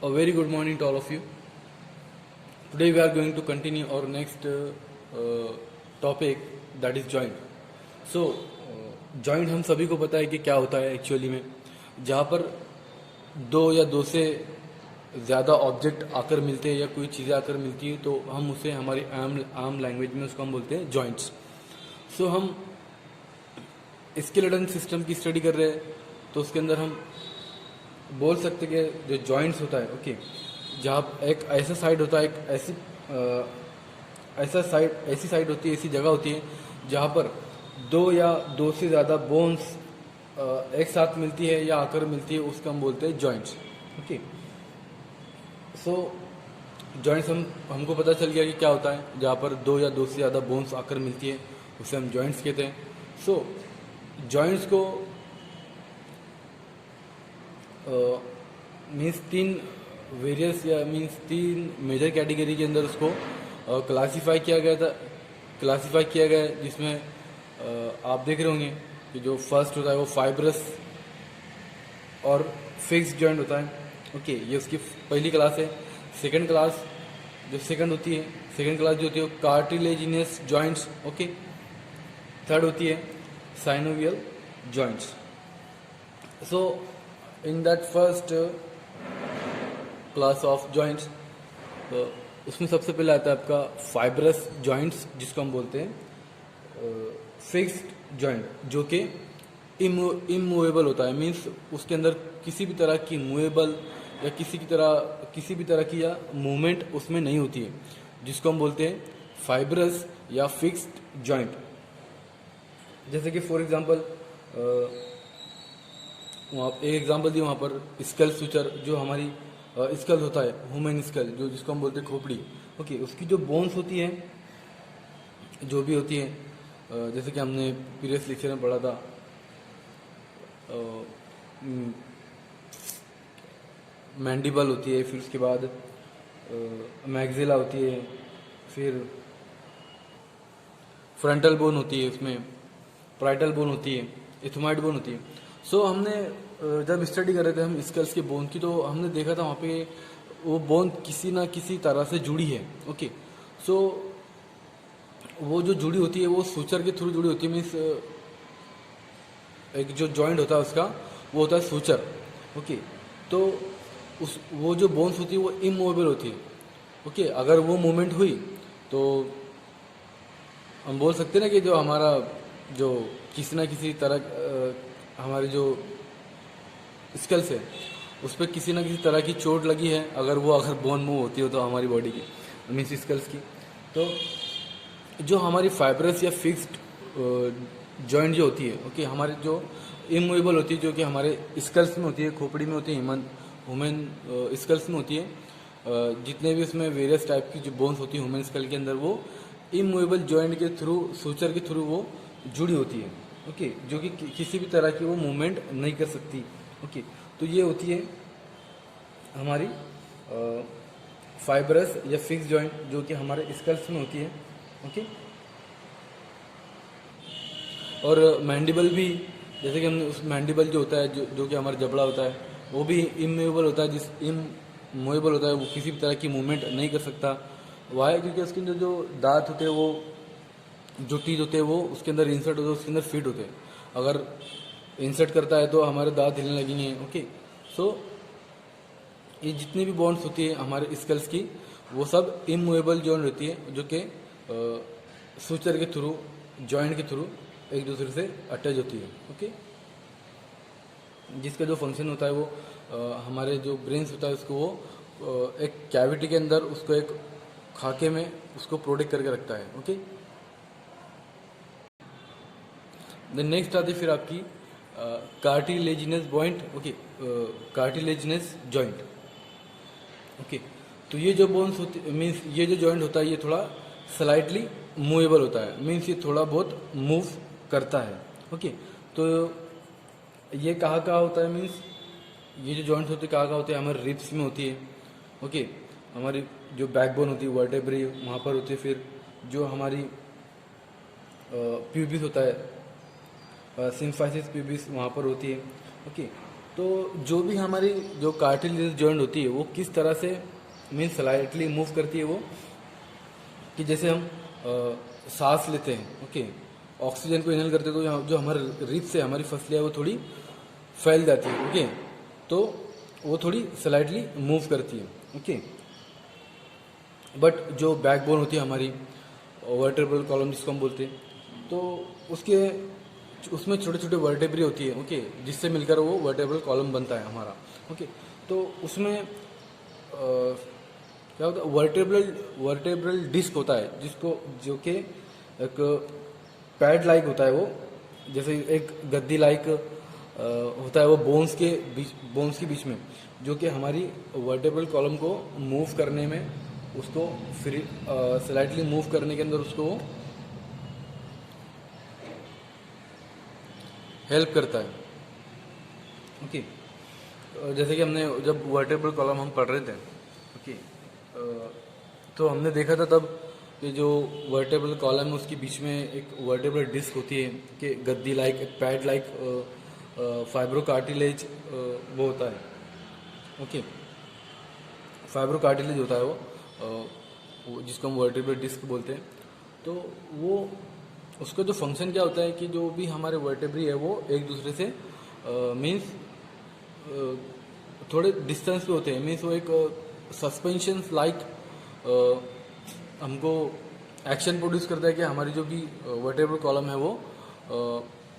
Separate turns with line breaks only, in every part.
A very good morning to all of you. Today we are going to continue our next topic, that is joint. So joint हम सभी को पता है कि क्या होता है एक्चुअली में, जहाँ पर दो या दो से ज़्यादा ऑब्जेक्ट आकर मिलते हैं या कोई चीज़ें आकर मिलती है तो हम उसे हमारी आम लैंग्वेज में उसको हम बोलते हैं जॉइंट्स. सो हम स्केलेटन सिस्टम की स्टडी कर रहे हैं तो उसके अंदर हम बोल सकते कि जो जॉइंट्स होता है, ओके, जहाँ एक ऐसा साइड होता है, एक ऐसी साइड होती है, ऐसी जगह होती है जहाँ पर दो या दो से ज़्यादा बोन्स एक साथ मिलती है या आकर मिलती है, उसको हम बोलते हैं जॉइंट्स. ओके, सो जॉइंट्स हमको पता चल गया कि क्या होता है. जहाँ पर दो या दो से ज़्यादा बोन्स आकर मिलती है उसे हम जॉइंट्स कहते हैं. सो जॉइंट्स को मीन्स तीन वेरियस या मीन्स तीन मेजर कैटेगरी के अंदर उसको क्लासीफाई किया गया है, जिसमें आप देख रहे होंगे कि जो फर्स्ट होता है वो फाइब्रस और फिक्स जॉइंट होता है. ओके, ये उसकी पहली क्लास है. सेकंड क्लास जो होती है वो कार्टिलेजिनस जॉइंट्स. ओके, थर्ड होती है synovial joints. So in that first class of joints, तो उसमें सबसे पहले आता है आपका फाइब्रस जॉइंट्स, जिसको हम बोलते हैं फिक्स्ड जॉइंट, जो कि इमूवेबल होता है. मीन्स उसके अंदर किसी भी तरह की मूवेबल या किसी भी तरह की या मूवमेंट उसमें नहीं होती है, जिसको हम बोलते हैं फाइब्रस या फिक्स्ड जॉइंट. जैसे कि फॉर एग्जांपल एक एग्जांपल दिया वहाँ पर स्कल सुचर, जो हमारी स्कल होता है, ह्यूमन स्कल, जो जिसको हम बोलते हैं खोपड़ी. ओके, उसकी जो बोन्स होती है, जो भी होती है, जैसे कि हमने प्रीवियस लेक्चर में पढ़ा था, मैंडिबल होती है, फिर उसके बाद मैग्जिला होती है, फिर फ्रंटल बोन होती है, उसमें प्राइटल बोन होती है, इथमाइड बोन होती है. सो हमने जब स्टडी कर रहे थे हम स्कल्स के बोन की, तो हमने देखा था वहाँ पे वो बोन किसी ना किसी तरह से जुड़ी है. ओके, सो वो जो जुड़ी होती है वो सूचर के थ्रू जुड़ी होती है. मीन्स एक जो जॉइंट होता है उसका वो होता है सूचर. ओके, तो वो जो बोन्स होती है वो इमूवेबल होती है. ओके, अगर वो मूवमेंट हुई तो हम बोल सकते हैं ना कि जो हमारा जो किसी ना किसी तरह हमारी जो स्कल्स है उस पर किसी ना किसी तरह की चोट लगी है, अगर बोन मूव होती हो तो हमारी बॉडी की, मीन्स स्कल्स की. तो जो हमारी फाइब्रस या फिक्स्ड जॉइंट जो होती है, ओके, हमारे जो इमूवेबल होती है, जो कि हमारे स्कल्स में होती है, खोपड़ी में होती है, ह्यूमन स्कल्स में होती है, जितने भी उसमें वेरियस टाइप की जो बोन्स होती है ह्यूमन स्कल के अंदर, वो इमूवेबल जॉइंट के थ्रू, सूचर के थ्रू वो जुड़ी होती है. ओके, जो कि किसी भी तरह की वो मूवमेंट नहीं कर सकती. ओके, तो ये होती है हमारी फाइब्रस या फिक्स जॉइंट, जो कि हमारे स्कल्स में होती है. ओके, और मैंडिबल भी, जैसे कि हमने उस मैंडिबल जो होता है, जो कि हमारा जबड़ा होता है, वो भी इमूवेबल होता है. इमूवेबल होता है, वो किसी भी तरह की मूवमेंट नहीं कर सकता. वाई? क्योंकि उसके अंदर जो दांत होते हैं, वो जो टीथ होते हैं वो उसके अंदर इंसर्ट होते हैं, उसके अंदर फिट होते हैं. अगर इंसर्ट करता है तो हमारे दांत हिलने लगेंगे. ओके, सो ये जितनी भी बॉन्ड्स होती है हमारे स्कल्स की, वो सब इमूवेबल जॉइंट होती है, जो कि सूचर के थ्रू, जॉइंट के थ्रू एक दूसरे से अटैच होती है. ओके, जिसका जो फंक्शन होता है वो हमारे जो ब्रेन्स होता है उसको वो एक कैविटी के अंदर उसको एक खाके में उसको प्रोटेक्ट करके रखता है. ओके, देन नेक्स्ट आती है फिर आपकी cartilaginous joint. Okay, cartilaginous joint. Okay, तो ये जो बोन्स होती, मीन्स ये जो जॉइंट होता है ये थोड़ा स्लाइटली मूवेबल होता है. मीन्स ये थोड़ा बहुत मूव करता है. ओके, तो ये कहाँ होता है, मीन्स ये जो जॉइंट्स होते हैं कहाँ होते हैं, हमारे रिब्स में होती है. ओके, हमारी जो बैकबोन होती है, वर्टेब्रे, वहाँ पर होती है. फिर जो हमारी प्यूबिस होता है, सिम्फाइसिस प्यूबिस, वहाँ पर होती है. ओके, तो जो भी हमारी जो कार्टिलेज जॉइंट होती है वो किस तरह से मीन्स स्लाइटली मूव करती है वो, कि जैसे हम सांस लेते हैं, ओके, ऑक्सीजन को इनहेल करते हैं तो जो हमारे रिच से हमारी फसलियाँ वो थोड़ी फैल जाती है, ओके, तो वो थोड़ी स्लाइटली मूव करती है, ओके। बट जो बैकबोन होती है हमारी वर्टेब्रल कॉलम जिसको हम बोलते हैं, तो उसमें छोटे छोटे वर्टेब्री होती है, ओके, जिससे मिलकर वो वर्टेब्रल कॉलम बनता है हमारा, ओके। तो उसमें क्या होता है, वर्टेब्रल डिस्क होता है जिसको जो कि एक पैड लाइक होता है वो, जैसे एक गद्दी लाइक होता है वो बोन्स के बीच में, जो कि हमारी वर्टेब्रल कॉलम को मूव करने में, उसको फ्री स्लाइटली मूव करने के अंदर उसको हेल्प करता है, ओके। जैसे कि हमने जब वर्टेब्रल कॉलम हम पढ़ रहे थे, ओके, तो हमने देखा था तब कि जो वर्टेब्रल कॉलम है उसके बीच में एक वर्टेब्रल डिस्क होती है कि गद्दी लाइक, एक पैड लाइक फाइब्रोकार्टिलेज वो होता है, ओके, फाइब्रोकार्टिलेज होता है वो जिसको हम वर्टेब्रल डिस्क बोलते हैं। तो वो उसका जो फंक्शन क्या होता है कि जो भी हमारे वर्टेब्री है वो एक दूसरे से मीन्स थोड़े डिस्टेंस पे होते हैं, मीन्स वो एक सस्पेंशन लाइक हमको एक्शन प्रोड्यूस करता है कि हमारी जो भी वर्टेब्रल कॉलम है वो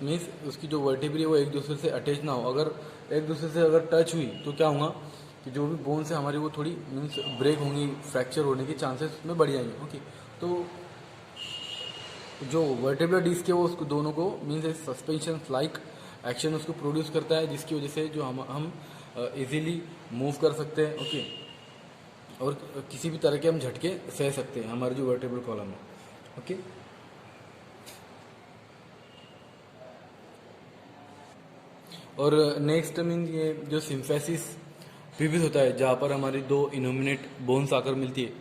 मीन्स उसकी जो वर्टेब्री है वो एक दूसरे से अटैच ना हो। अगर एक दूसरे से अगर टच हुई तो क्या होगा कि जो भी बोन्स है हमारी वो थोड़ी मीन्स ब्रेक होंगी, फ्रैक्चर होने के चांसेस उसमें बढ़ जाएंगे, ओके। तो जो वर्टेब्रल डिस्क है वो उसको दोनों को मीन्स सस्पेंशन लाइक एक्शन उसको प्रोड्यूस करता है, जिसकी वजह से जो हम इजीली मूव कर सकते हैं, ओके, और किसी भी तरह के हम झटके सह सकते हैं हमारे जो वर्टेब्रल कॉलम है, ओके। और नेक्स्ट मीन ये जो सिम्फेसिस पिविस होता है जहाँ पर हमारी दो इनोमिनेट बोन्स आकर मिलती है,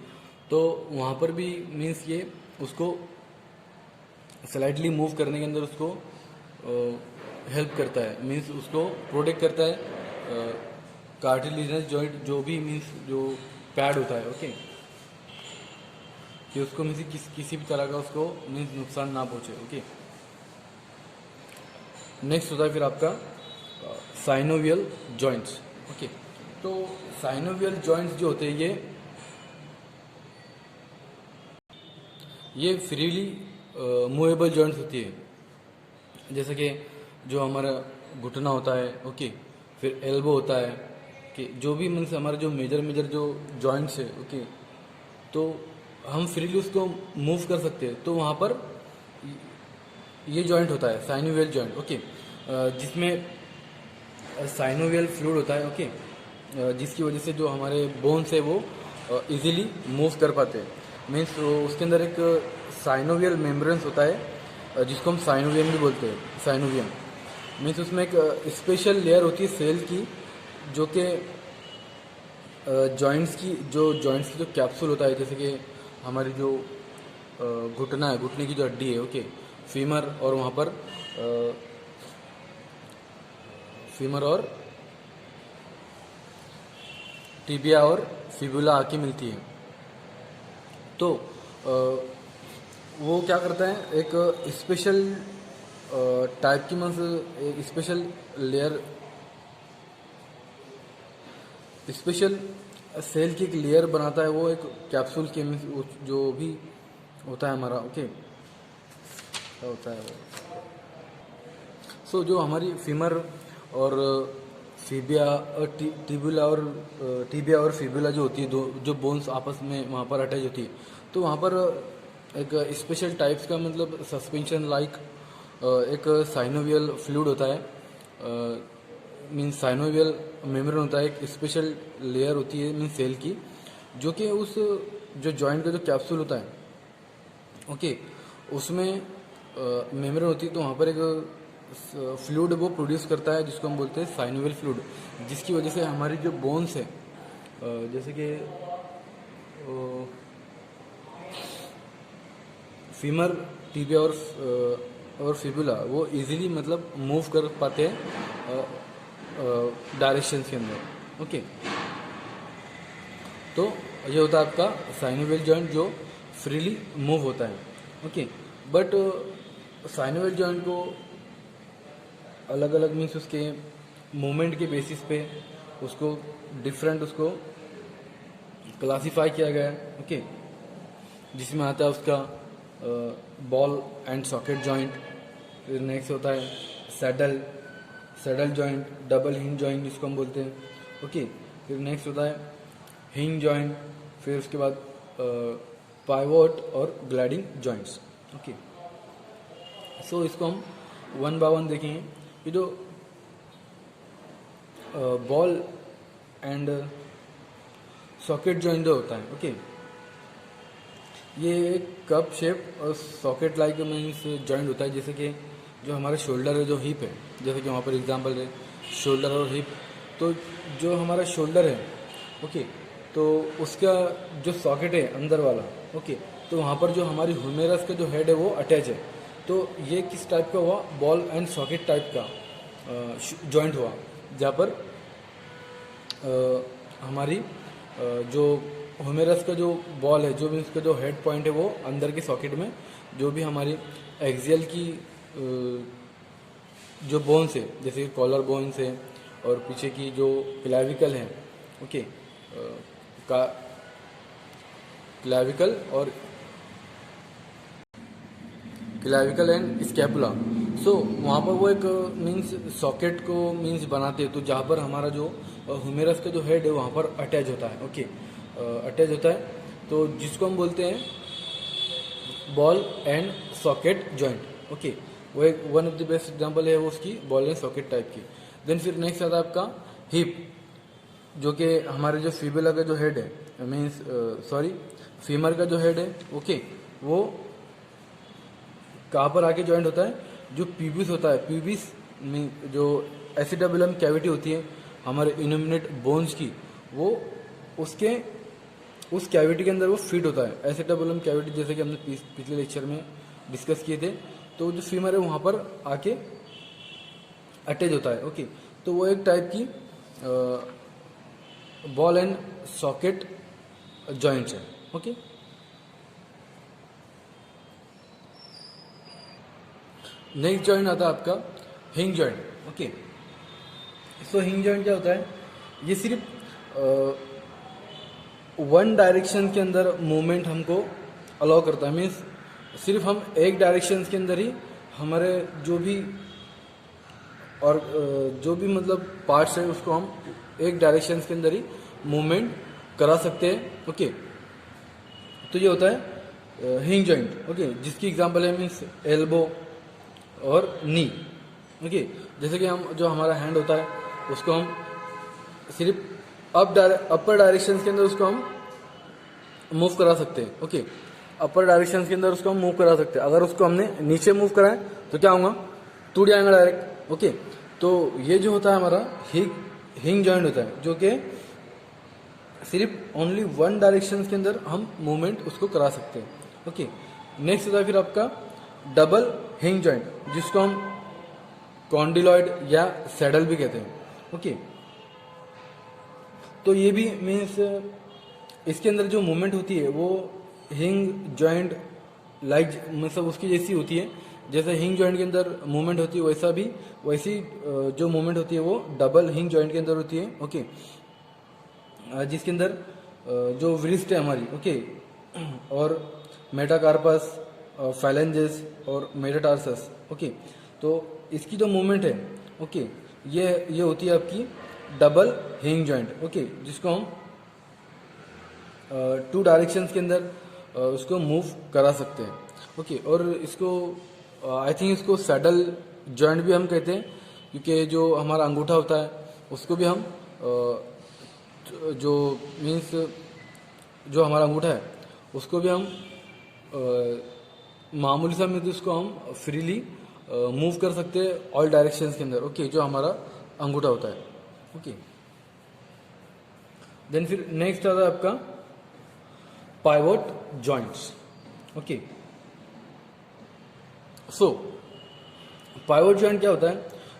तो वहाँ पर भी मीन्स ये उसको स्लाइटली मूव करने के अंदर उसको हेल्प करता है, मीन्स उसको प्रोटेक्ट करता है कार्टिलेजिनस जॉइंट जो भी मीन्स जो पैड होता है, ओके, कि उसको मीन्स किसी भी तरह का उसको मीन्स नुकसान ना पहुँचे, ओके। नेक्स्ट होता है फिर आपका साइनोवियल जॉइंट्स, ओके। तो साइनोवियल जॉइंट्स जो होते हैं ये फ्रीली मूवेबल जॉइंट्स होती है, जैसे कि जो हमारा घुटना होता है, ओके, फिर एल्बो होता है, कि जो भी मीन्स हमारे जो मेजर जो जॉइंट्स है, ओके, तो हम फ्रीली उसको मूव कर सकते हैं। तो वहाँ पर ये जॉइंट होता है साइनोवियल जॉइंट, ओके, जिसमें साइनोवियल फ्लूइड होता है, ओके, जिसकी वजह से जो हमारे बोन्स है वो इजीली मूव कर पाते हैं। मीन्स उसके अंदर एक साइनोवियल मेम्ब्रेन्स होता है जिसको हम साइनोवियम भी बोलते हैं। साइनोवियम मीन्स उसमें एक स्पेशल लेयर होती है सेल की, जो कि जॉइंट्स की जो कैप्सूल होता है, जैसे कि हमारी जो घुटना है, घुटने की जो हड्डी है, ओके, फीमर, और वहाँ पर फीमर और टिबिया और फिबुला आके मिलती है। तो वो क्या करता है, एक स्पेशल टाइप की means special layer, special cell की एक लेयर बनाता है वो, एक कैप्सूल के मीन्स जो भी होता है हमारा, ओके, क्या होता है वो। सो जो हमारी फीमर और फिबिया और टिबिया और फिबुला जो होती है, दो जो बोन्स आपस में वहाँ पर अटैच होती है, तो वहाँ पर एक स्पेशल टाइप्स का मतलब सस्पेंशन लाइक एक साइनोवियल फ्लूइड होता है, मीन्स साइनोवियल मेम्ब्रेन होता है, एक स्पेशल लेयर होती है मीन्स सेल की, जो कि उस जो जॉइंट का जो कैप्सूल होता है, ओके, उसमें मेम्ब्रेन होती है। तो वहाँ पर एक फ्लूइड वो प्रोड्यूस करता है जिसको हम बोलते हैं साइनोवियल फ्लूइड, जिसकी वजह से हमारी जो बोन्स है, जैसे कि फीमर, टिबिया और फिबुला, वो इजीली मतलब मूव कर पाते हैं डायरेक्शन के अंदर, ओके। तो ये होता है आपका साइनोवियल जॉइंट जो फ्रीली मूव होता है, ओके। बट साइनोवियल जॉइंट को अलग अलग मीन्स उसके मूवमेंट के बेसिस पे उसको डिफरेंट उसको क्लासीफाई किया गया है, ओके। जिसमें आता है उसका बॉल एंड सॉकेट जॉइंट, फिर नेक्स्ट होता है saddle joint, double hinge joint जिसको हम बोलते हैं, ओके। फिर नेक्स्ट होता है हिंज जॉइंट, फिर उसके बाद पाइवोट और ग्लाइडिंग जॉइंट्स, ओके। सो इसको हम वन बाय वन देखेंगे। ये जो बॉल एंड सॉकेट जॉइंट जो होता है, ओके, ये एक कप शेप और सॉकेट लाइक मीन्स जॉइंट होता है। जैसे कि जो हमारे शोल्डर है, जो हिप है, जैसे कि वहाँ पर एग्जांपल है शोल्डर और हिप। तो जो हमारा शोल्डर है, ओके, तो उसका जो सॉकेट है अंदर वाला, ओके, तो वहाँ पर जो हमारी ह्यूमेरस का जो हेड है वो अटैच है। तो ये किस टाइप का हुआ? बॉल एंड सॉकेट टाइप का जॉइंट हुआ, जहाँ पर हमारी जो ह्यूमेरस का जो बॉल है, जो भी उसका जो हेड पॉइंट है वो अंदर के सॉकेट में, जो भी हमारी एक्सियल की जो बोन्स है, जैसे कि कॉलर बोन्स है और पीछे की जो क्लैविकल है, ओके, का क्लैविकल एंड स्कैपुला। सो वहाँ पर वो एक मीन्स सॉकेट को मीन्स बनाते हैं, तो जहाँ पर हमारा जो ह्यूमेरस का जो हेड है वहाँ पर अटैच होता है, ओके, अटैच होता है, तो जिसको हम बोलते हैं ball and socket joint, okay. वो एक one of the best example है वो उसकी बॉल एंड सॉकेट टाइप की। देन फिर नेक्स्ट आता है आपका हिप, जो कि हमारे जो फीबुला का जो हेड है मीन्स फीमर का जो हेड है, ओके, वो कहाँ पर आके जॉइंट होता है? जो प्यूबिस होता है, प्यूबिस में जो एसिटाबुलम कैविटी होती है हमारे इनोमिनेट बोन्स की, वो उसके उस कैविटी के अंदर वो फिट होता है। एसिटाबुलम कैविटी जैसे कि हमने पिछले लेक्चर में डिस्कस किए थे, तो जो फीमर है वहाँ पर आके अटैच होता है, ओके। तो वो एक टाइप की बॉल एंड सॉकेट जॉइंट्स है, ओके। नेक्स्ट जॉइंट आता है आपका हिंज जॉइंट, ओके। सो हिंज जॉइंट क्या होता है? ये सिर्फ वन डायरेक्शन के अंदर मूवमेंट हमको अलाउ करता है, मीन्स सिर्फ हम एक डायरेक्शन के अंदर ही हमारे जो भी और जो भी मतलब पार्ट्स है उसको हम एक डायरेक्शन के अंदर ही मूवमेंट करा सकते हैं, ओके। तो ये होता है हिंज जॉइंट, ओके, जिसकी एग्जांपल है मीन्स एल्बो और नी, ओके। जैसे कि हम जो हमारा हैंड होता है उसको हम सिर्फ अपर डायरेक्शन के अंदर उसको हम मूव करा सकते हैं, ओके। अपर डायरेक्शन के अंदर उसको हम मूव करा सकते हैं। अगर उसको हमने नीचे मूव कराए तो क्या होगा? टूट जाएगा डायरेक्ट, ओके। तो ये जो होता है हमारा हिंज जॉइंट होता है, जो कि सिर्फ ओनली वन डायरेक्शन के अंदर हम मूवमेंट उसको करा सकते हैं, ओके। नेक्स्ट होता है फिर आपका डबल हिंज जॉइंट, जिसको हम कॉन्डिलॉइड या सैडल भी कहते हैं, ओके। तो ये भी मीन्स इसके अंदर जो मूवमेंट होती है वो हिंग जॉइंट लाइक मतलब उसकी जैसी होती है। जैसे हिंग जॉइंट के अंदर मूवमेंट होती है वैसी जो मूवमेंट होती है वो डबल हिंग जॉइंट के अंदर होती है, ओके। जिसके अंदर जो व्रिस्ट है हमारी, ओके, और मेटाकार्पस, फाइलेंजेस और मेटाटार्सस, ओके। तो इसकी जो मूवमेंट है, ओके, ये होती है आपकी डबल हिंग जॉइंट, ओके, जिसको हम टू डायरेक्शंस के अंदर उसको मूव करा सकते हैं, ओके। और इसको आई थिंक इसको सैडल जॉइंट भी हम कहते हैं, क्योंकि जो हमारा अंगूठा होता है उसको भी हम जो मीन्स जो हमारा अंगूठा है उसको भी हम मामूली सा में उसको हम फ्रीली मूव कर सकते हैं ऑल डायरेक्शंस के अंदर, ओके, जो हमारा अंगूठा होता है, ओके। देन फिर नेक्स्ट आता है आपका पाइवोट जॉइंट्स, ओके। सो पाइवोट जॉइंट क्या होता है?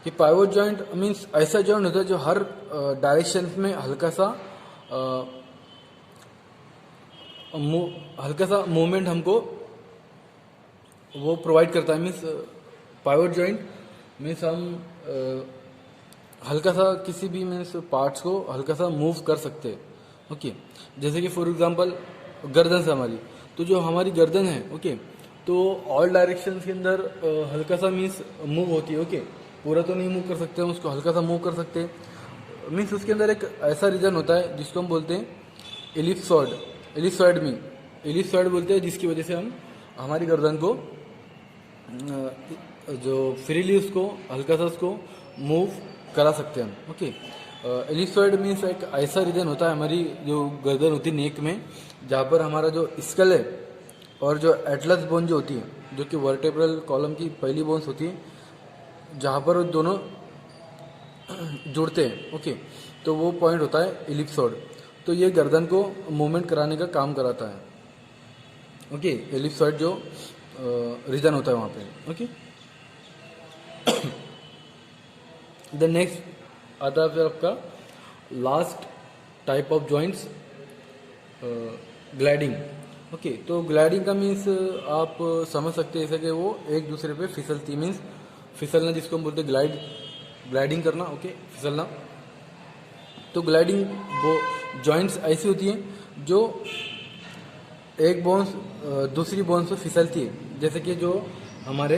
कि पाइवोट जॉइंट मीन्स ऐसा जॉइंट होता है जो हर डायरेक्शन में हल्का सा मूवमेंट हमको वो प्रोवाइड करता है। मीन्स पाइवोट जॉइंट मीन्स हम हल्का सा किसी भी मीन्स पार्ट्स को हल्का सा मूव कर सकते हैं। ओके, जैसे कि फॉर एग्जांपल गर्दन से हमारी, तो जो हमारी गर्दन है ओके, तो ऑल डायरेक्शंस के अंदर हल्का सा मीन्स मूव होती है। ओके, पूरा तो नहीं मूव कर सकते हम उसको, हल्का सा मूव कर सकते हैं। मीन्स उसके अंदर एक ऐसा रीजन होता है जिसको हम बोलते हैं एलिप्सॉइड बोलते हैं, जिसकी वजह से हम हमारी गर्दन को जो फ्रीली उसको हल्का सा उसको मूव करा सकते हैं हम। ओके, एलिप्सॉइड मीन्स एक ऐसा रीजन होता है हमारी जो गर्दन होती है नेक में, जहाँ पर हमारा जो स्कल है और जो एटलस बोन जो होती है, जो कि वर्टेब्रल कॉलम की पहली बोन्स होती है, जहाँ पर वो दोनों जुड़ते हैं। ओके, तो वो पॉइंट होता है एलिप्सॉइड। तो ये गर्दन को मूवमेंट कराने का काम कराता है। ओके, एलिप्सॉइड जो रीजन होता है वहाँ पे। ओके, द नेक्स्ट आता है फिर आपका last type of joints, gliding. Okay, तो ग्लाइडिंग का मीन्स आप समझ सकते हैं ऐसे कि वो एक दूसरे पे फिसलती, मीन्स फिसलना जिसको हम बोलते हैं ग्लाइडिंग करना। ओके, फिसलना। तो ग्लाइडिंग वो जॉइंट्स ऐसी होती हैं जो एक बोन्स दूसरी बोन्स से फिसलती है। जैसे कि जो हमारे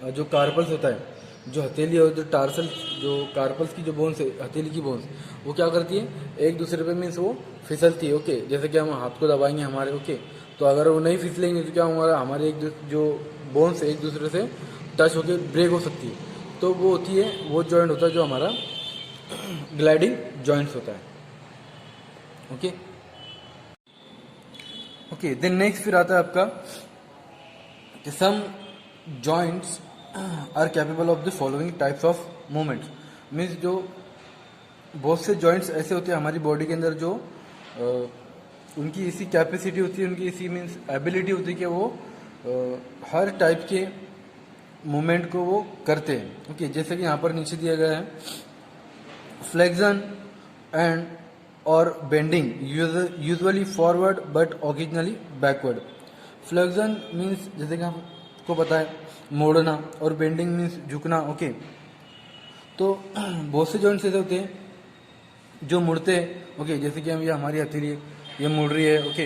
जो कार्पल्स होता है, जो हथेली और जो टार्सल, जो कार्पल्स की जो बोन्स है, हथेली की बोन्स, वो क्या करती है एक दूसरे पे मीन्स वो फिसलती है। ओके, जैसे कि हम हाथ को दबाएंगे हमारे, ओके, तो अगर वो नहीं फिसलेंगे तो क्या हमारा हमारे जो बोन्स एक दूसरे से टच होकर ब्रेक हो सकती है। तो वो होती है, वो जॉइंट होता है जो हमारा ग्लाइडिंग जॉइंट्स होता है। ओके ओके, देन नेक्स्ट फिर आता है आपका कि some joints are capable of the following types of movements. Means जो बहुत से जॉइंट्स ऐसे होते हैं हमारी बॉडी के अंदर जो उनकी इसी कैपेसिटी होती है, उनकी इसी मीन्स एबिलिटी होती है कि वो हर टाइप के मूवमेंट को वो करते हैं। ओके, जैसे कि यहाँ पर नीचे दिया गया है, फ्लेक्शन एंड और bending usually forward but occasionally backward. Flexion means जैसे कि आपको पता है मोड़ना, और बेंडिंग मीन्स झुकना। ओके, तो बहुत से जॉइंट्स ऐसे होते हैं जो मुड़ते हैं। ओके, जैसे कि हम ये हमारी हथेली है, ये मुड़ रही है। ओके,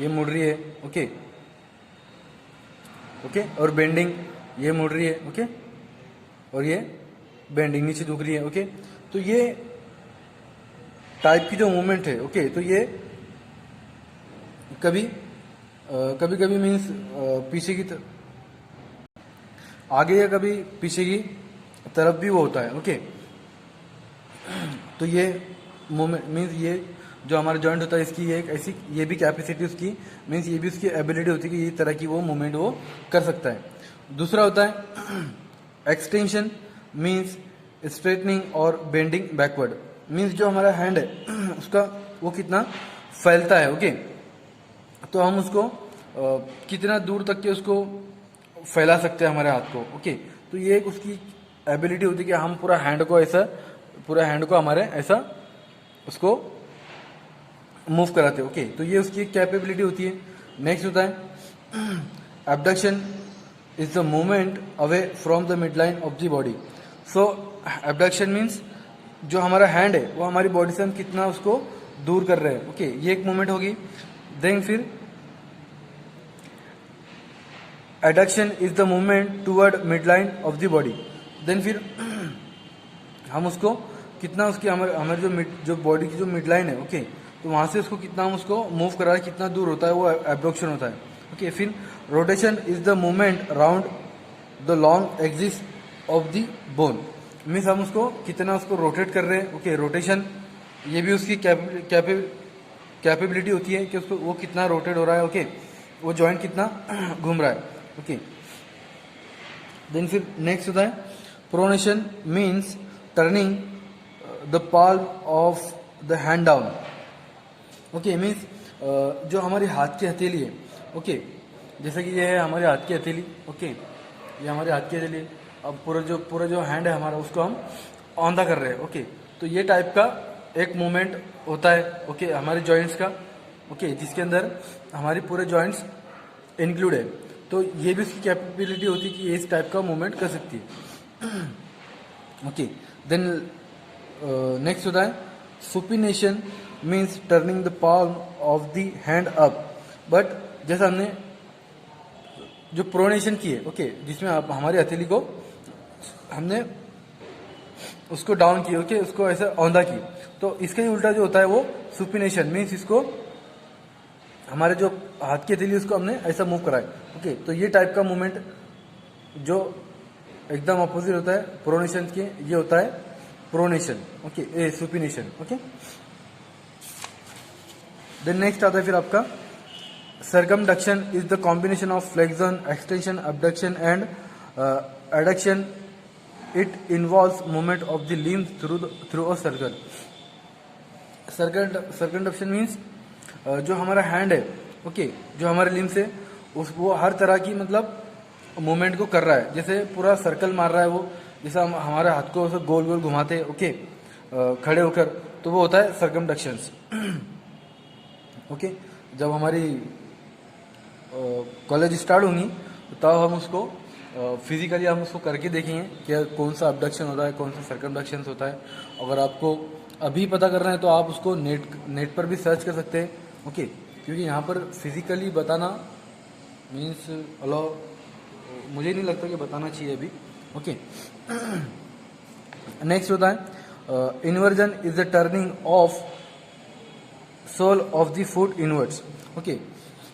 ये मुड़ रही है। ओके ओके, और बेंडिंग ये मुड़ रही है। ओके, और ये बेंडिंग नीचे झुक रही है। ओके, तो ये टाइप की जो मूवमेंट है, ओके, तो ये कभी कभी मीन्स पीछे की आगे या कभी पीछे की तरफ भी वो होता है। ओके, तो ये मूवमेंट मीन्स ये जो हमारा जॉइंट होता है इसकी ये एक ऐसी ये भी कैपेसिटी उसकी मीन्स ये भी उसकी एबिलिटी होती है कि ये तरह की वो मूवमेंट वो कर सकता है। दूसरा होता है एक्सटेंशन मीन्स स्ट्रेटनिंग और बेंडिंग बैकवर्ड। मीन्स जो हमारा हैंड है उसका वो कितना फैलता है। ओके, तो हम उसको कितना दूर तक के उसको फैला सकते हैं हमारे हाथ को। ओके, तो ये एक उसकी एबिलिटी होती है कि हम पूरा हैंड को हमारे ऐसा उसको मूव कराते हैं। ओके, तो ये उसकी कैपेबिलिटी होती है। नेक्स्ट होता है abduction is the movement away from the mid line of the body. So abduction means जो हमारा हैंड है वो हमारी बॉडी से हम कितना उसको दूर कर रहे हैं। ओके, ये एक मूवमेंट होगी। देन फिर adduction is the movement toward mid line of the body. Then फिर हम उसको कितना उसकी हमारे जो बॉडी की जो मिड लाइन है, ओके, तो वहां से उसको कितना हम उसको मूव करा रहे हैं, कितना दूर होता है, वो एब्डक्शन होता है। ओके, फिर rotation is the movement around the long axis of the bone. Means हम उसको कितना उसको रोटेट कर रहे हैं। ओके, रोटेशन ये भी उसकी कैपेबिलिटी होती है कि उसको वो कितना रोटेट हो रहा है। ओके, वो जॉइंट कितना घूम रहा है। ओके, देन फिर नेक्स्ट होता है pronation means turning the palm of the hand down. Okay, means जो हमारी हाथ की हथेली है, ओके, जैसे कि ये है हमारे हाथ की हथेली। ओके, ये हमारे हाथ की हथेली है, अब पूरा जो हैंड है हमारा उसको हम औंधा कर रहे हैं। ओके, तो ये टाइप का एक मूवमेंट होता है। ओके, हमारे जॉइंट्स का। ओके, जिसके अंदर हमारी पूरे जॉइंट्स इंक्लूड है, तो ये भी उसकी कैपेबिलिटी होती है कि ये इस टाइप का मूवमेंट कर सकती है। ओके, देन नेक्स्ट होता है supination, means turning the palm of the hand up. But जैसा हमने जो प्रोनेशन की है, ओके, जिसमें आप हमारी हथेली को हमने उसको डाउन की, ओके, उसको ऐसे औंधा की, तो इसका ही उल्टा जो होता है वो सुपिनेशन, मीन्स इसको हमारे जो हाथ की हथेली उसको हमने ऐसा मूव कराए। ओके, तो ये टाइप का मूवमेंट जो एकदम अपोजिट होता है प्रोनेशन के, ये होता है pronation. Okay, supination. Okay, then next आता है फिर आपका circumduction is the combination of flexion, extension, abduction and adduction. It involves movement of the limbs through a circle. Circumduction means जो हमारा हैंड है, ओके, जो हमारे लिम्स है वो हर तरह की मतलब मूवमेंट को कर रहा है, जैसे पूरा सर्कल मार रहा है वो, जैसे हम हमारे हाथ को गोल गोल घुमाते हैं, ओके, खड़े होकर, तो वो होता है सर्कमडक्शंस। ओके, जब हमारी कॉलेज स्टार्ट होंगी तब हम उसको फिजिकली हम उसको करके देखेंगे कि कौन सा अबडक्शन होता है, कौन सा सर्कमडक्शन होता है। अगर आपको अभी पता करना है तो आप उसको नेट पर भी सर्च कर सकते हैं। ओके, क्योंकि यहाँ पर फिजिकली बताना मीन्स अलाउ मुझे नहीं लगता कि बताना चाहिए अभी। ओके, नेक्स्ट होता है inversion is the turning of sole of the foot inwards. Okay,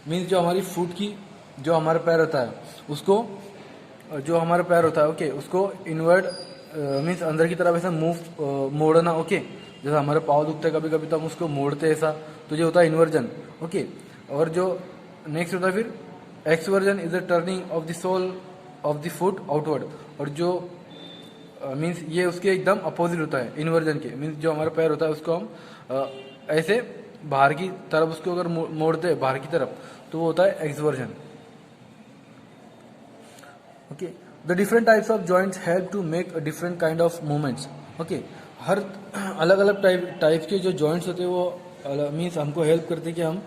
means जो हमारी फुट की जो हमारा पैर होता है उसको, जो हमारा पैर होता है, ओके, उसको इनवर्ड मीन्स अंदर की तरफ ऐसा मूव मोड़ना। ओके, जैसे हमारे पाँव दुखते हैं कभी कभी तो हम उसको मोड़ते हैं ऐसा, तो ये होता है इन्वर्जन। ओके, और जो नेक्स्ट होता है फिर eversion is the turning of the sole of the foot outward, और जो मीन्स ये उसके एकदम अपोजिट होता है इन्वर्जन के। मीन्स जो हमारा पैर होता है उसको हम ऐसे बाहर की तरफ उसको अगर मोड़ते हैं बाहर की तरफ तो वो होता है eversion. Okay, the different types of joints help to make a different kind of movements. Okay, हर अलग अलग टाइप के जो जॉइंट्स होते हैं वो मीन्स हमको हेल्प करते हैं कि हम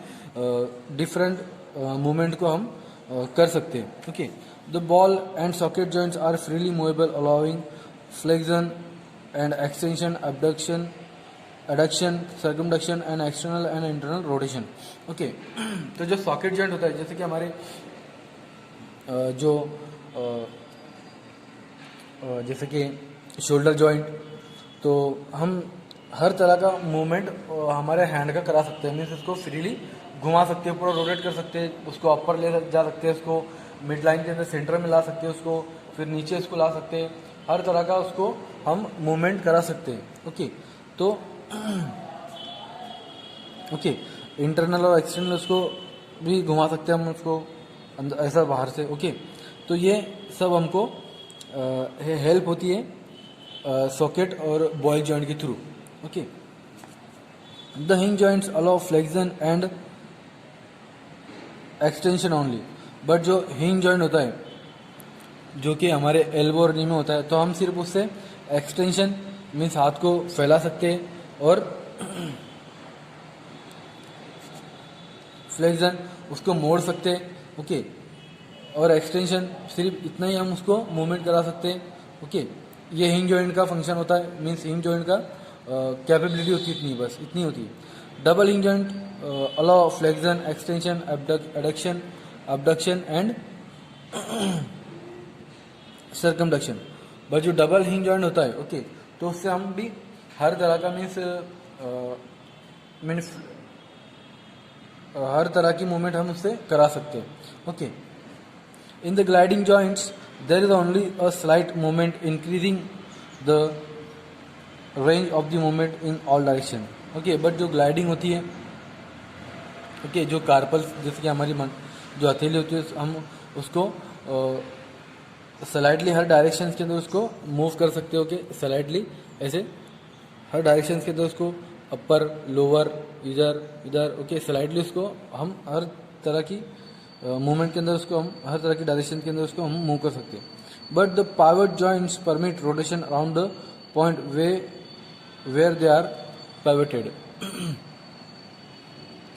डिफरेंट मूवमेंट को हम कर सकते हैं। Okay, the ball and socket joints are freely movable allowing flexion and extension, abduction, adduction, circumduction and external and internal rotation. Okay, तो जो सॉकेट जॉइंट होता है, जैसे कि हमारे जो जैसे कि शोल्डर जॉइंट, तो हम हर तरह का मूवमेंट हमारे हैंड का करा सकते हैं। मीन्स उसको फ्रीली घुमा सकते हैं, पूरा रोटेट कर सकते हैं, उसको अपर ले जा सकते हैं, उसको मिड लाइन के अंदर सेंटर में ला सकते हैं, उसको फिर नीचे उसको ला सकते हैं, हर तरह का उसको हम मूवमेंट करा सकते हैं। ओके, तो ओके, इंटरनल और एक्सटर्नल उसको भी घुमा सकते हैं हम उसको अंदर ऐसा बाहर से। ओके, तो ये सब हमको हेल्प होती है सॉकेट और बॉयल जॉइंट के through. Okay, the hinge joints allow flexion and extension only. But जो हिंज जॉइंट होता है जो कि हमारे एल्बो और नी में होता है, तो हम सिर्फ उससे एक्सटेंशन मीन्स हाथ को फैला सकते हैं और फ्लेक्शन उसको मोड़ सकते हैं। ओके, और एक्सटेंशन सिर्फ इतना ही हम उसको मूवमेंट करा सकते हैं। ओके, ये हिंज जॉइंट का फंक्शन होता है, मीन्स हिंज जॉइंट का कैपेबिलिटी होती है इतनी, बस इतनी होती है। Double hinge joint allow flexion, extension, adduction, abduction and circumduction. But जो डबल हिंज जॉइंट होता है, ओके, तो उससे हम भी हर तरह का मीन्स हर तरह की मूवमेंट हम उससे करा सकते हैं। Okay, in the gliding joints there is only a slight movement increasing the range of the movement in all direction. Okay, but जो ग्लाइडिंग होती है, ओके, जो कार्पल जैसे कि हमारी जो हथेली होती है हम उसको स्लाइडली हर डायरेक्शन के अंदर उसको मूव कर सकते हो। कि स्लाइडली ऐसे हर डायरेक्शन के अंदर उसको अपर लोअर इधर इधर, ओके, स्लाइडली उसको हम हर तरह की मूवमेंट के अंदर उसको हम हर तरह की डायरेक्शन के अंदर उसको हम मूव कर सकते हैं। but the pivot joints permit rotation around the point where they are pivoted.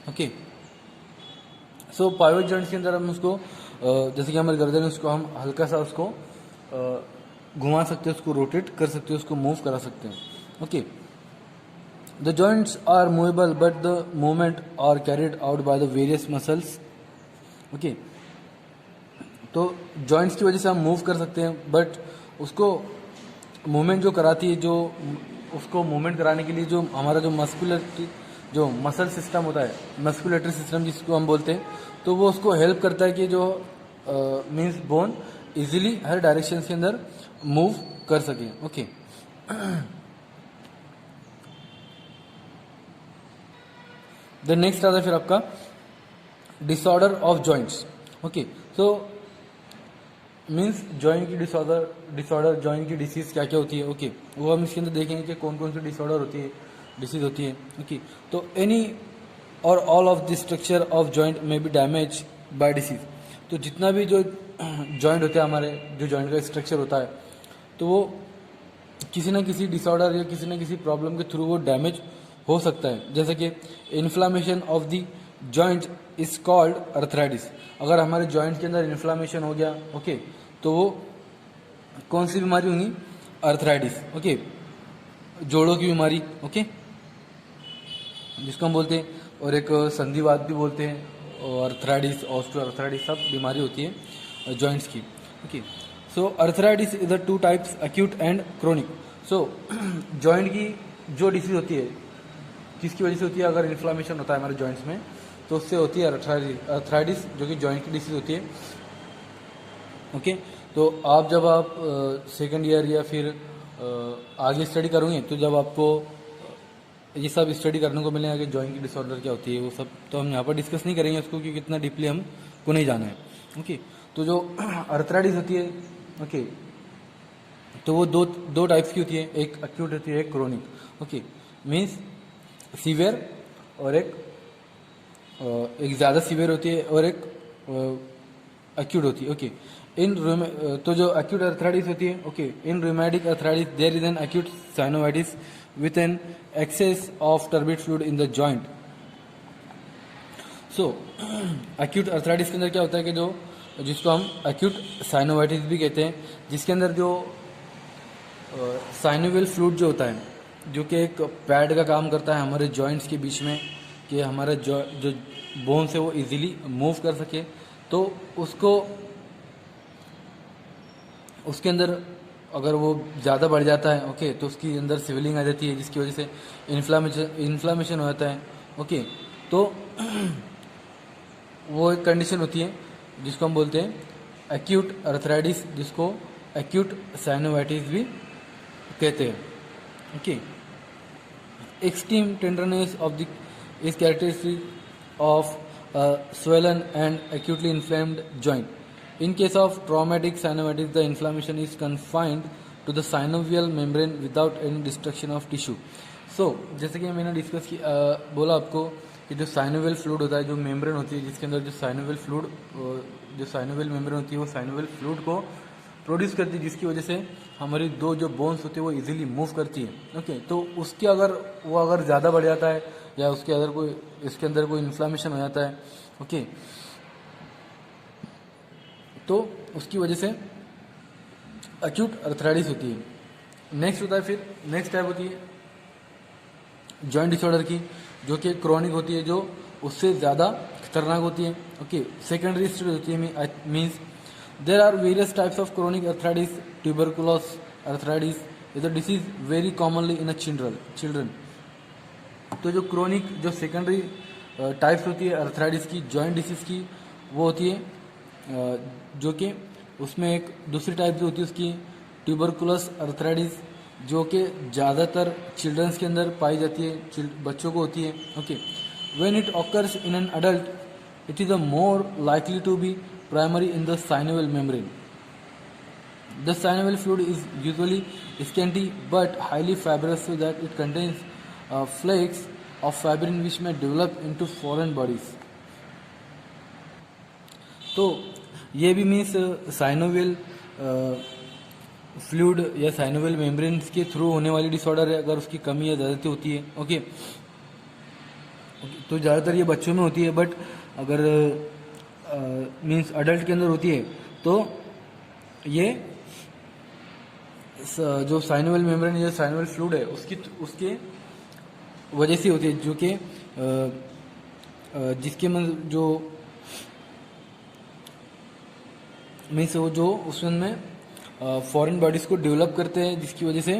Okay, so pivot joints के अंदर हम उसको जैसे कि हमारे गर्दन है उसको हम हल्का सा उसको घुमा सकते हैं, उसको रोटेट कर सकते हैं, उसको मूव करा सकते हैं. Okay, the joints are movable but the movement are carried out by the various muscles. Okay, तो जॉइंट्स की वजह से हम मूव कर सकते हैं, बट उसको मूवमेंट जो कराती है, जो उसको मूवमेंट कराने के लिए जो हमारा जो जो मसल सिस्टम होता है, मस्कुलेटरी सिस्टम जिसको हम बोलते हैं, तो वो उसको हेल्प करता है कि जो मीन्स बोन इजीली हर डायरेक्शन के अंदर मूव कर सके. ओके, द नेक्स्ट आता है फिर आपका disorder of joints. Okay, so means joint की डिसऑर्डर जॉइंट की डिसीज क्या क्या होती है. ओके, वो हम इसके अंदर देखेंगे कि कौन कौन सी डिसऑर्डर होती है, डिसीज होती है. ओके, तो एनी और all of the structure of joint में बी डैमेज बाय डिसीज. तो जितना भी जो जॉइंट होते हैं हमारे, जो जॉइंट का स्ट्रक्चर होता है, तो वो किसी न किसी डिसऑर्डर या किसी न किसी प्रॉब्लम के थ्रू वो डैमेज हो सकता है. जैसे कि inflammation of the joint is called arthritis. अगर हमारे जॉइंट के अंदर इन्फ्लामेशन हो गया, ओके, तो वो कौन सी बीमारी होगी? अर्थराइटिस. ओके, जोड़ों की बीमारी. ओके, जिसको हम बोलते हैं, और एक संधिवात भी बोलते हैं, और अर्थराइटिस, ऑस्टियोआर्थराइटिस, सब बीमारी होती है जॉइंट्स की. Okay, so arthritis is the two types, acute and chronic. So joint की जो डिसीज होती है, किसकी वजह से होती है? अगर इन्फ्लामेशन होता है हमारे जॉइंट्स में, तो उससे होती है अर्थराइटिस, जो कि जॉइंट की डिसीज होती है. ओके, तो आप जब आप सेकेंड ईयर या फिर आगे स्टडी करोगे, तो जब आपको ये सब स्टडी करने को मिलेगा कि जॉइंट की डिसऑर्डर क्या होती है, वो सब तो हम यहाँ पर डिस्कस नहीं करेंगे उसको, क्योंकि इतना डीपली हमको नहीं जाना है. ओके, तो जो अर्थराइटिस होती है, ओके, तो वो दो टाइप्स की होती है, एक एक्यूट होती है, एक क्रोनिक. ओके, मीन्स सीवियर, और एक ज़्यादा सीवियर होती है, और एक एक्यूट होती है. ओके, तो जो एक्यूट अर्थराइटिस होती है, okay, in rheumatic arthritis there is an acute synovitis with an excess of turbid fluid in the joint. So acute arthritis के अंदर क्या होता है कि जो जिसको हम acute synovitis भी कहते हैं, जिसके अंदर जो साइनोवियल फ्लूइड जो होता है, जो कि एक पैड का काम करता है हमारे जॉइंट्स के बीच में, कि हमारा जो बोन से वो इजीली मूव कर सके, तो उसके अंदर अगर वो ज़्यादा बढ़ जाता है, ओके, तो उसकी अंदर स्वेलिंग आ जाती है, जिसकी वजह से इन्फ्लामेशन हो जाता है. ओके, तो वो एक कंडीशन होती है जिसको हम बोलते हैं एक्यूट अर्थराइटिस, जिसको एक्यूट साइनोवाइटिस भी कहते हैं. Okay, extreme tenderness of the is characteristic of swollen and acutely inflamed joint. In case of traumatic synovitis, the inflammation is confined to the synovial membrane without any destruction of tissue. So, जैसे कि मैंने discuss की बोला आपको कि जो synovial fluid होता है, जो मेम्ब्रेन होती है, जिसके अंदर जो साइनोवियल मेम्ब्रेन होती है, वो साइनोवियल फ्लूइड को प्रोड्यूस करती है, जिसकी वजह से हमारी दो जो बोन्स होती है वो इजीली मूव करती है. ओके, तो उसके अगर ज़्यादा बढ़ जाता है, या इसके अंदर कोई इन्फ्लामेशन हो जाता है, ओके, तो उसकी वजह से एक्यूट अर्थराइटिस होती है. नेक्स्ट होता है, फिर नेक्स्ट टाइप होती है जॉइंट डिसऑर्डर की, जो कि क्रोनिक होती है, जो उससे ज़्यादा खतरनाक होती है. ओके, सेकेंडरी स्टेज होती है, means there are various types of chronic arthritis. Tuberculosis arthritis is a disease very commonly in a children. तो जो क्रोनिक, जो सेकेंडरी टाइप्स होती है अर्थराइटिस की, जॉइंट डिसीज की, वो होती है जो कि उसमें एक दूसरी टाइप जो होती है उसकी ट्यूबरकुलस अर्थराइटिस, जो कि ज़्यादातर चिल्ड्रंस के अंदर पाई जाती है, बच्चों को होती है. Okay, when it occurs in an adult it is a more likely to be primary in the synovial membrane. The synovial fluid is usually scanty but highly fibrous, so that it contains flakes of fibrin which may develop into foreign bodies. तो ये भी means synovial fluid या synovial membranes के through होने वाली disorder है, अगर उसकी कमी या ज़्यादती होती है। ओके, तो ज़्यादातर ये बच्चों में होती है, बट अगर मीन्स अडल्ट के अंदर होती है तो ये जो साइनोवियल मेम्ब्रेन या साइनोवियल फ्लूइड है उसके वजह से होती है, जो कि जिसके जो मीन्स वो जो उसमें फॉरेन बॉडीज को डेवलप करते हैं, जिसकी वजह से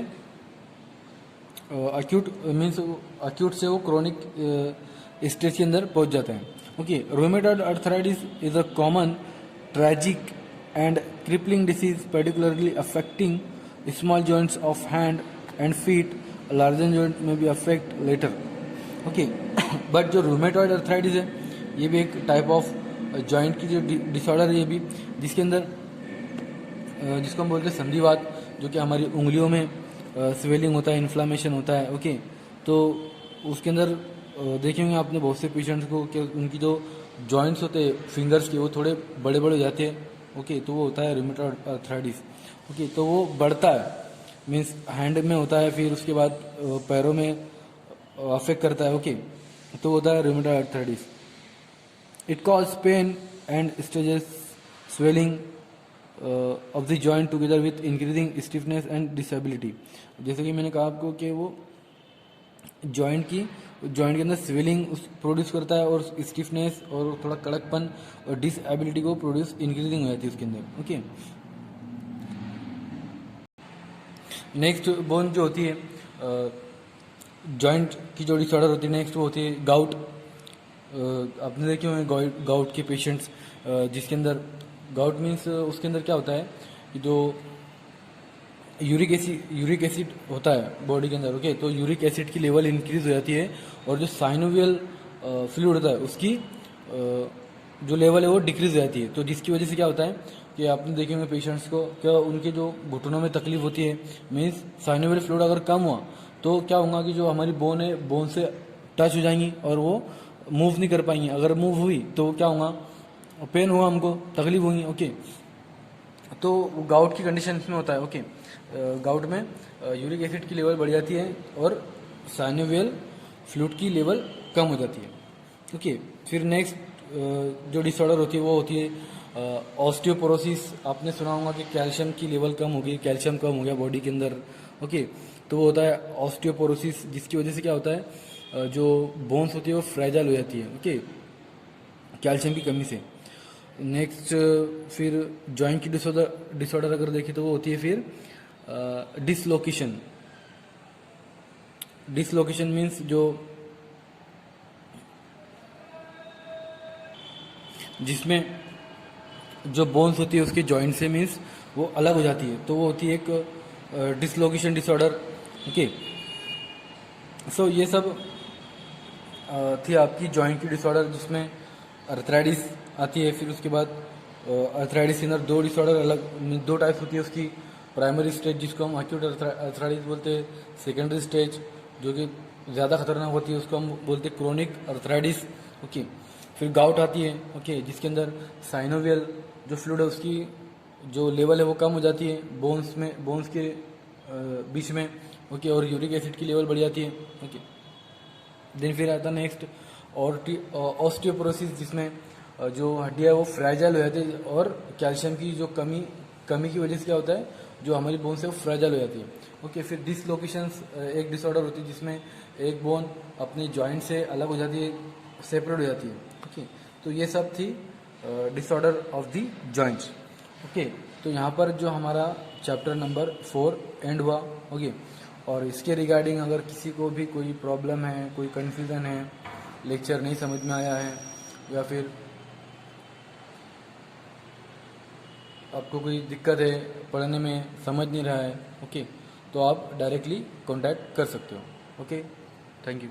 अक्यूट मीन्स अक्यूट से वो क्रोनिक स्टेज के अंदर पहुंच जाते हैं। Okay, rheumatoid arthritis is a common tragic and crippling disease particularly affecting small joints of hand and feet, larger joint में भी अफेक्ट लेटर। ओके, बट जो रोमेटॉइड अर्थराइटिस है ये भी एक टाइप ऑफ जॉइंट की जो डिसऑर्डर है, ये भी जिसके अंदर जिसको हम बोलते हैं संधिवात, जो कि हमारी उंगलियों में स्वेलिंग होता है, इन्फ्लामेशन होता है। ओके, तो उसके अंदर देखेंगे आपने बहुत से पेशेंट्स को कि उनकी जो जॉइंट्स होते हैं फिंगर्स के, वो थोड़े बड़े बड़े हो जाते हैं। ओके, तो वो होता है रूमेटॉइड अर्थराइटिस। ओके, तो वो बढ़ता है, मीन्स हैंड में होता है, फिर उसके बाद पैरों में अफेक्ट करता है। ओके, तो होता है rheumatoid arthritis. It cause pain and stages swelling of the joint together with increasing stiffness and disability. जैसे कि मैंने कहा आपको कि वो जॉइंट के अंदर स्वेलिंग प्रोड्यूस करता है, और स्टिफनेस और थोड़ा कड़कपन और डिसेबिलिटी को प्रोड्यूस इंक्रीजिंग हो जाती है उसके अंदर। ओके, नेक्स्ट बोन जो होती है जॉइंट की जो डिसऑर्डर होती है, नेक्स्ट वो होती है गाउट। आपने देखे होंगे गाउट के पेशेंट्स, जिसके अंदर गाउट मीन्स उसके अंदर क्या होता है कि जो यूरिक एसिड होता है बॉडी के अंदर। ओके, तो यूरिक एसिड की लेवल इंक्रीज हो जाती है, और जो साइनोवियल फ्लूइड होता है उसकी जो लेवल है वो डिक्रीज हो जाती है। तो जिसकी वजह से क्या होता है कि आपने देखे होंगे पेशेंट्स को क्या उनके जो घुटनों में तकलीफ होती है, मीन्स साइनोवियल फ्लूइड अगर कम हुआ तो क्या होगा कि जो हमारी बोन है, बोन से टच हो जाएंगी और वो मूव नहीं कर पाएंगी। अगर मूव हुई तो क्या होगा, पेन हुआ, हमको तकलीफ होगी। ओके, तो गाउट की कंडीशन में होता है। ओके, गाउट में यूरिक एसिड की लेवल बढ़ जाती है और साइनोवियल फ्लूइड की लेवल कम हो जाती है। ओके, फिर नेक्स्ट जो डिसऑर्डर होती है वो होती है ऑस्टियोपोरोसिस। आपने सुना होगा कि कैल्शियम की लेवल कम हो गई, कैल्शियम कम हो गया बॉडी के अंदर। ओके, तो वो होता है ऑस्टियोपोरोसिस, जिसकी वजह से क्या होता है जो बोन्स होती है वो फ्रेजाइल हो जाती है। ओके, कैल्शियम की कमी से। नेक्स्ट फिर जॉइंट की डिसऑर्डर अगर देखें तो वो होती है फिर डिसलोकेशन मीन्स जो जिसमें जो बोन्स होती है उसके जॉइंट से मीन्स वो अलग हो जाती है, तो वो होती है एक डिसलोकेशन डिसऑर्डर। ओके, सो ये सब थी आपकी जॉइंट की डिसऑर्डर, जिसमें अर्थराइटिस आती है। फिर उसके बाद अर्थराइटिस के अंदर दो डिसऑर्डर अलग, दो टाइप्स होती है उसकी। प्राइमरी स्टेज जिसको हम एक्यूट अर्थराइटिस बोलते हैं, सेकेंडरी स्टेज जो कि ज़्यादा खतरनाक होती है उसको हम बोलते हैं क्रोनिक अर्थराइटिस। ओके, फिर गाउट आती है। ओके, जिसके अंदर साइनोवियल जो फ्लूइड है उसकी जो लेवल है वो कम हो जाती है बोन्स के बीच में। ओके, और यूरिक एसिड की लेवल बढ़ जाती है। ओके, देन फिर आता है नेक्स्ट ऑस्टियोपोरोसिस, जिसमें जो हड्डियाँ वो फ्रेजाइल हो जाती है, और कैल्शियम की जो कमी की वजह से क्या होता है जो हमारी बोन से वो फ्रेजाइल हो जाती है। ओके, फिर डिसलोकेशंस एक डिसऑर्डर होती है जिसमें एक बोन अपने जॉइंट से अलग हो जाती है, सेपरेट हो जाती है। ओके, तो ये सब थी disorder of the joints. Okay, तो यहाँ पर जो हमारा चैप्टर नंबर 4 एंड हुआ। ओके, और इसके रिगार्डिंग अगर किसी को भी कोई प्रॉब्लम है, कोई कन्फ्यूज़न है, लेक्चर नहीं समझ में आया है, या फिर आपको कोई दिक्कत है पढ़ने में, समझ नहीं रहा है, ओके, तो आप डायरेक्टली कांटेक्ट कर सकते हो। Okay, thank you.